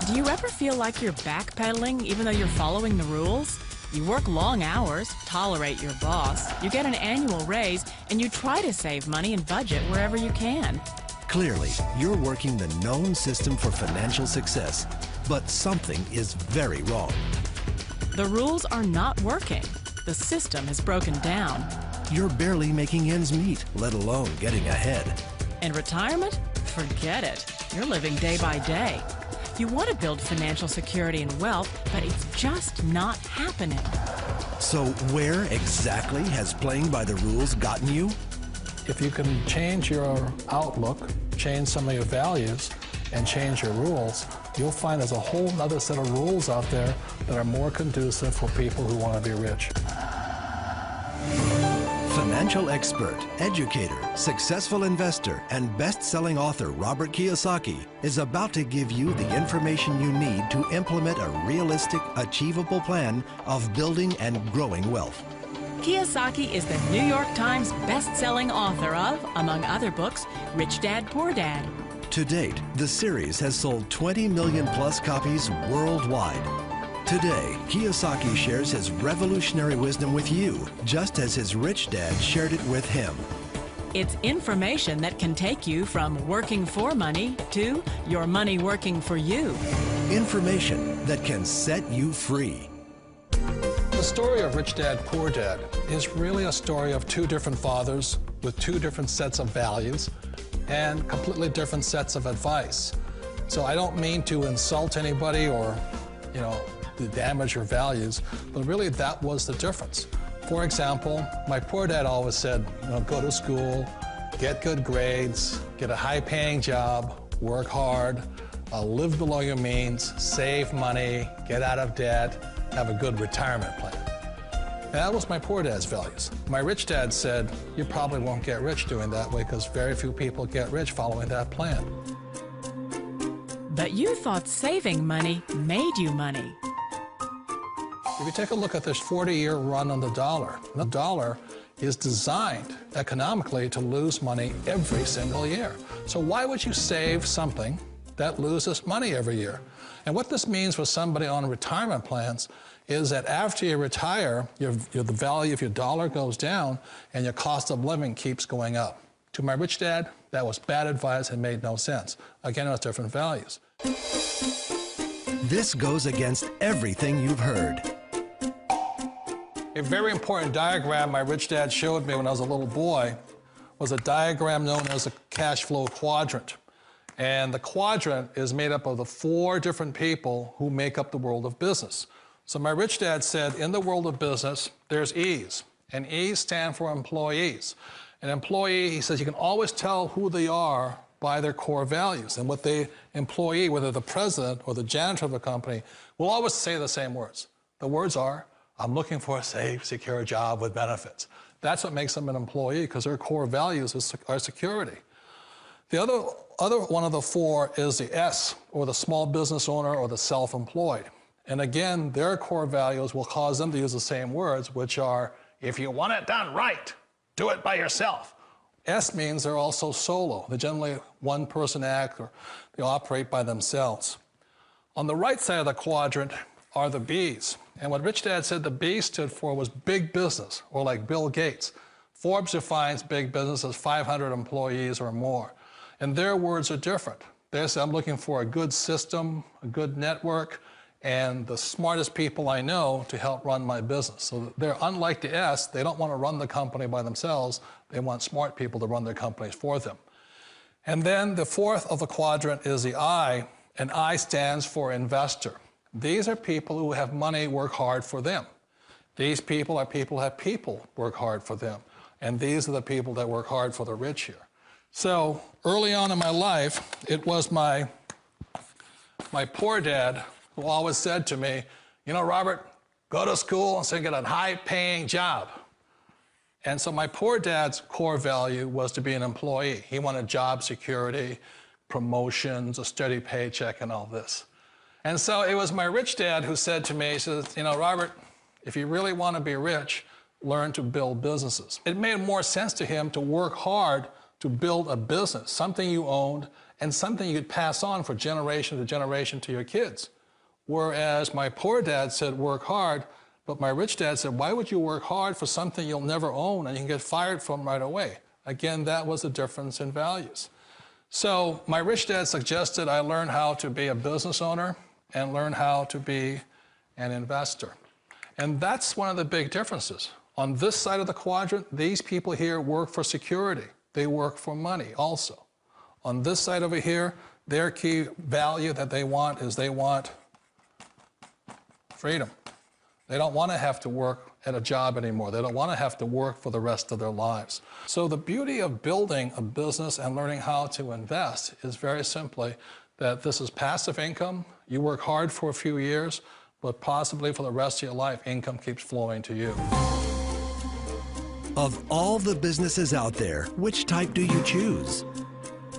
Do you ever feel like you're backpedaling even though you're following the rules? You work long hours, tolerate your boss, you get an annual raise, and you try to save money and budget wherever you can. Clearly, you're working the known system for financial success, but something is very wrong. The rules are not working. The system has broken down. You're barely making ends meet, let alone getting ahead. And retirement? Forget it. You're living day by day. You want to build financial security and wealth, but it's just not happening. So where exactly has playing by the rules gotten you? If you can change your outlook, change some of your values, and change your rules, you'll find there's a whole other set of rules out there that are more conducive for people who want to be rich. Financial expert, educator, successful investor, and best-selling author Robert Kiyosaki is about to give you the information you need to implement a realistic, achievable plan of building and growing wealth. Kiyosaki is the New York Times best-selling author of, among other books, Rich Dad, Poor Dad. To date, the series has sold 20 million plus copies worldwide. Today, Kiyosaki shares his revolutionary wisdom with you, just as his rich dad shared it with him. It's information that can take you from working for money to your money working for you. Information that can set you free. The story of Rich Dad, Poor Dad is really a story of two different fathers with two different sets of values and completely different sets of advice. So I don't mean to insult anybody or, to damage your values, but really that was the difference. For example, my poor dad always said, go to school, get good grades, get a high-paying job, work hard, live below your means, save money, get out of debt, have a good retirement plan. And that was my poor dad's values. My rich dad said, you probably won't get rich doing that way because very few people get rich following that plan. But you thought saving money made you money. If you take a look at this 40-year run on the dollar is designed economically to lose money every single year. So why would you save something that loses money every year? And what this means for somebody on retirement plans is that after you retire, the value of your dollar goes down and your cost of living keeps going up. To my rich dad, that was bad advice and made no sense. Again, it was different values. This goes against everything you've heard. A very important diagram my rich dad showed me when I was a little boy was a diagram known as a cash flow quadrant. And the quadrant is made up of the 4 different people who make up the world of business. So my rich dad said, in the world of business, there's E's, and E's stand for employees. An employee, he says, you can always tell who they are by their core values. And what the employee, whether the president or the janitor of the company, will always say the same words. The words are, I'm looking for a safe, secure job with benefits. That's what makes them an employee, because their core values are security. The other one of the 4 is the S, or the small business owner or the self-employed. And again, their core values will cause them to use the same words, which are, if you want it done right, do it by yourself. S means they're also solo. They're generally one-person act, or they operate by themselves. On the right side of the quadrant are the B's. And what Rich Dad said the B stood for was big business, or like Bill Gates. Forbes defines big business as 500 employees or more. And their words are different. They say, I'm looking for a good system, a good network, and the smartest people I know to help run my business. So they're unlike the S. They don't want to run the company by themselves. They want smart people to run their companies for them. And then the 4th of the quadrant is the I, and I stands for investor. These are people who have money work hard for them. These people are people who have people work hard for them. And these are the people that work hard for the rich here. So early on in my life, it was my poor dad who always said to me, Robert, go to school and get a high-paying job. And so my poor dad's core value was to be an employee. He wanted job security, promotions, a steady paycheck, and all this. And so it was my rich dad who said to me, he says, Robert, if you really want to be rich, learn to build businesses. It made more sense to him to work hard to build a business, something you owned and something you could pass on for generation to generation to your kids. Whereas my poor dad said, work hard, but my rich dad said, why would you work hard for something you'll never own and you can get fired from right away? Again, that was the difference in values. So my rich dad suggested I learn how to be a business owner and learn how to be an investor. And that's one of the big differences. On this side of the quadrant, these people here work for security. They work for money also. On this side over here, their key value that they want is they want freedom. They don't want to have to work at a job anymore. They don't want to have to work for the rest of their lives. So the beauty of building a business and learning how to invest is very simply that this is passive income. You work hard for a few years, but possibly for the rest of your life, income keeps flowing to you. Of all the businesses out there, which type do you choose?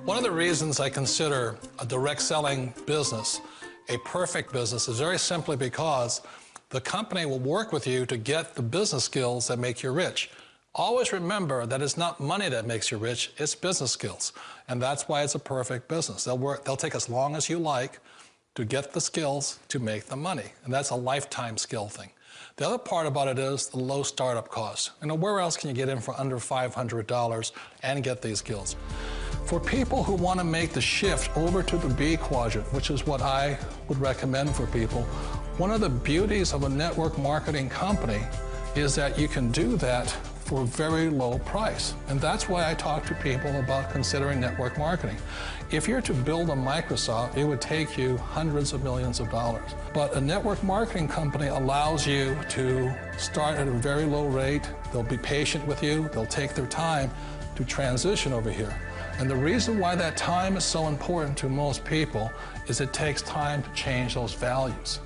One of the reasons I consider a direct selling business a perfect business is very simply because the company will work with you to get the business skills that make you rich. Always remember that it's not money that makes you rich, it's business skills. And that's why it's a perfect business. They'll take as long as you like to get the skills to make the money. And that's a lifetime skill thing. The other part about it is the low startup cost. You know, where else can you get in for under $500 and get these skills? For people who want to make the shift over to the B quadrant, which is what I would recommend for people, one of the beauties of a network marketing company is that you can do that for a very low price. And that's why I talk to people about considering network marketing. If you're to build a Microsoft, it would take you hundreds of millions of dollars. But a network marketing company allows you to start at a very low rate. They'll be patient with you. They'll take their time to transition over here. And the reason why that time is so important to most people is it takes time to change those values.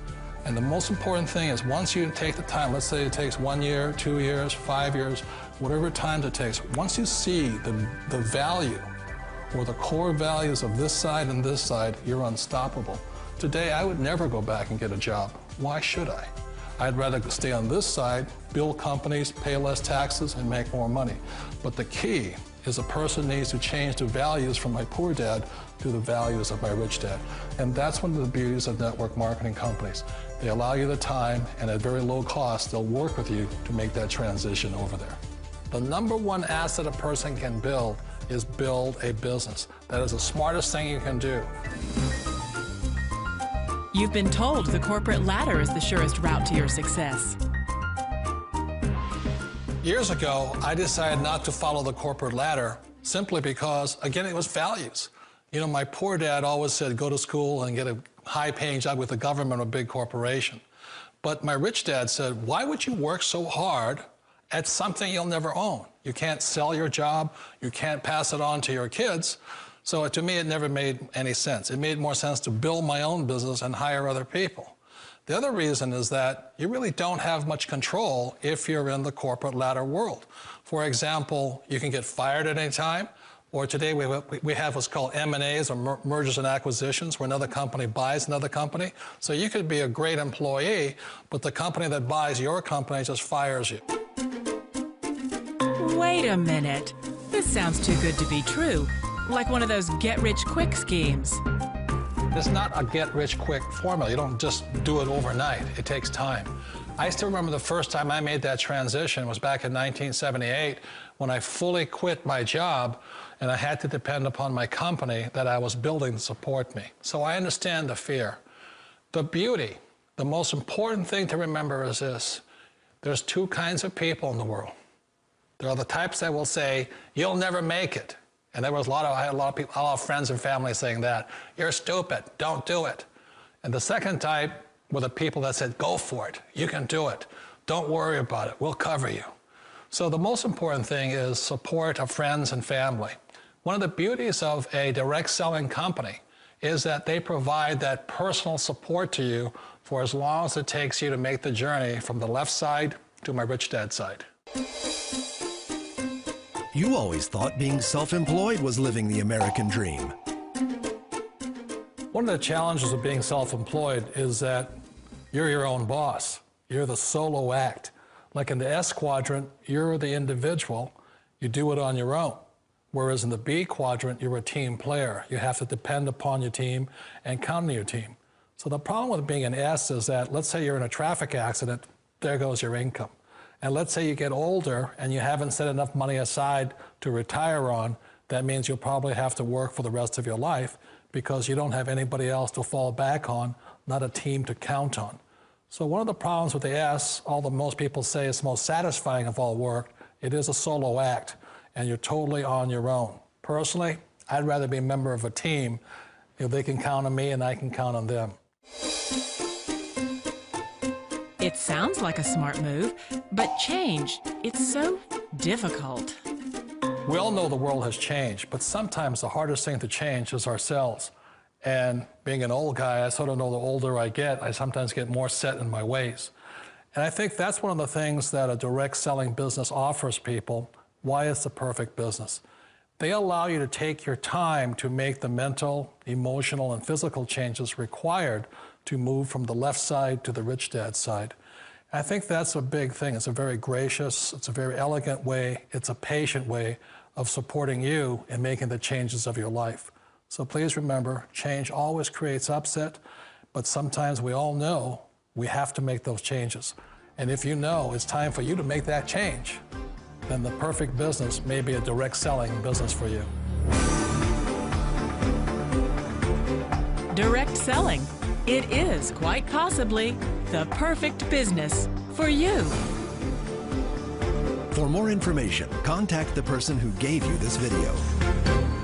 And the most important thing is once you take the time, let's say it takes 1 year, 2 years, 5 years, whatever time it takes, once you see the value or the core values of this side and this side, you're unstoppable. Today, I would never go back and get a job. Why should I? I'd rather stay on this side, build companies, pay less taxes, and make more money. But the key is a person needs to change the values from my poor dad to the values of my rich dad. And that's one of the beauties of network marketing companies. They allow you the time, and at very low cost, they'll work with you to make that transition over there. The number one asset a person can build is build a business. That is the smartest thing you can do. You've been told the corporate ladder is the surest route to your success. Years ago, I decided not to follow the corporate ladder simply because, again, it was values. You know, my poor dad always said, go to school and get a high-paying job with the government or a big corporation. But my rich dad said, why would you work so hard at something you'll never own? You can't sell your job. You can't pass it on to your kids. So to me, it never made any sense. It made more sense to build my own business and hire other people. The other reason is that you really don't have much control if you're in the corporate ladder world. For example, you can get fired at any time, or today we have what's called M&As, or mergers and acquisitions, where another company buys another company. So you could be a great employee, but the company that buys your company just fires you. Wait a minute. This sounds too good to be true. Like one of those get-rich-quick schemes. It's not a get-rich-quick formula. You don't just do it overnight. It takes time. I still remember the first time I made that transition was back in 1978 when I fully quit my job and I had to depend upon my company that I was building to support me. So I understand the fear. The beauty, the most important thing to remember is this. There's two kinds of people in the world. There are the types that will say, you'll never make it. And I had a lot of people, a lot of friends and family saying that. You're stupid, don't do it. And the second type were the people that said, go for it, you can do it. Don't worry about it, we'll cover you. So the most important thing is support of friends and family. One of the beauties of a direct selling company is that they provide that personal support to you for as long as it takes you to make the journey from the left side to my rich dad side. You always thought being self-employed was living the American dream. One of the challenges of being self-employed is that you're your own boss. You're the solo act. Like in the S quadrant, you're the individual. You do it on your own. Whereas in the B quadrant, you're a team player. You have to depend upon your team and count on your team. So the problem with being an S is that, let's say you're in a traffic accident, there goes your income. And let's say you get older and you haven't set enough money aside to retire on, that means you'll probably have to work for the rest of your life because you don't have anybody else to fall back on, not a team to count on. So one of the problems with the S, although most people say it's the most satisfying of all work, it is a solo act, and you're totally on your own. Personally, I'd rather be a member of a team if they can count on me and I can count on them. It sounds like a smart move, but change, it's so difficult. We all know the world has changed, but sometimes the hardest thing to change is ourselves. And being an old guy, I sort of know the older I get, I sometimes get more set in my ways. And I think that's one of the things that a direct selling business offers people, why it's the perfect business. They allow you to take your time to make the mental, emotional, and physical changes required to move from the left side to the rich dad side. I think that's a big thing. It's a very gracious, it's a very elegant way, it's a patient way of supporting you in making the changes of your life. So please remember, change always creates upset, but sometimes we all know we have to make those changes. And if you know it's time for you to make that change, then the perfect business may be a direct selling business for you. Direct selling. It is quite possibly the perfect business for you. For more information, contact the person who gave you this video.